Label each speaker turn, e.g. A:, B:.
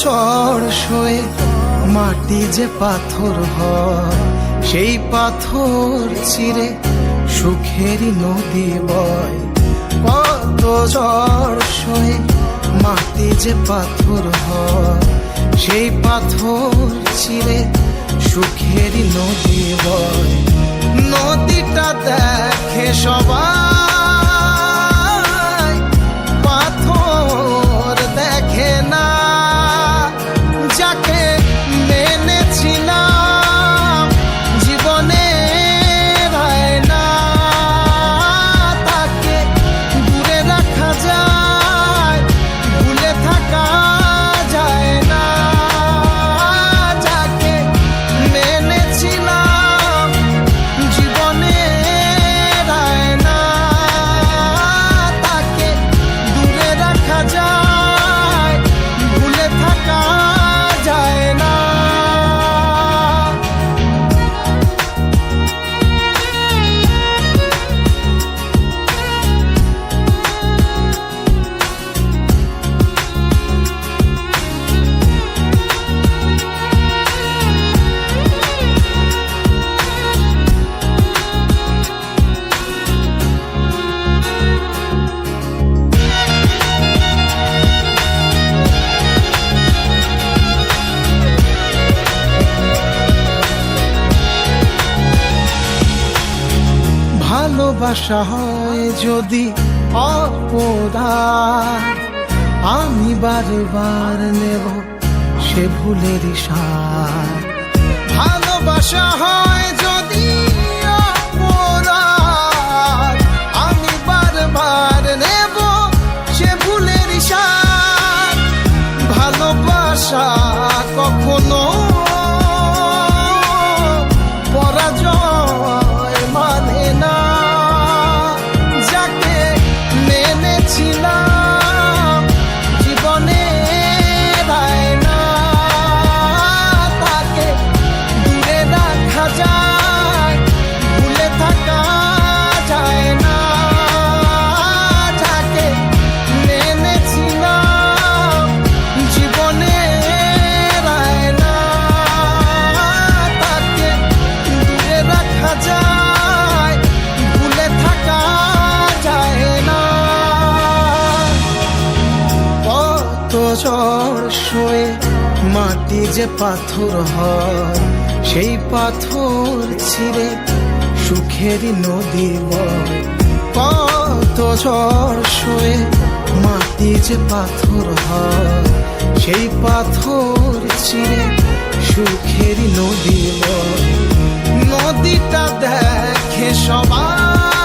A: ঝড় সয়ে মাটি যে পাথর হয়, সেই পাথর চিরে সুখেরই নদী বয়। কত ঝড় সয়ে মাটি যে পাথর হয়, সেই পাথর চিরে সুখেরই নদী বয়। নদীটা দেখে সবাই, পাথর দেখে না। যাকে মেনেছিলাম জীবনে না, তাকে দূরে রাখা যায়, ভুলে থাকা যায় না। যাকে মেনেছিলাম জীবনে না, তাকে দূরে রাখা যায়, ভুলে থাকা যায় না। ভালোবাসা হয় যদি অপরাধ, আমি বারবার নেব সে ভুলের সার। ভালোবাসা হয় যদি অপরাধ, আমি বারবার নেব সে ভুলের সার। ভালোবাসা কখনো পরাজয় মানে না। যাকে মেনেছিলাম জীবনে না, তাকে দূরে রাখা যায়, ভুলে থাকা যায় না। যাকে মেনেছিলাম জীবনে না, তাকে দূরে রাখা যায়, ভুলে থাকা যায় না। কত ঝড় সয়ে মাটি যে পাথর হয়, সেই পাথর ছিঁড়ে সুখেরই নদী বয়। কত ঝড় সয়ে মাটি যে পাথর হয়, সেই পাথর চিরে সুখেরই নদী বয়। নদীটা দেখে সবাই,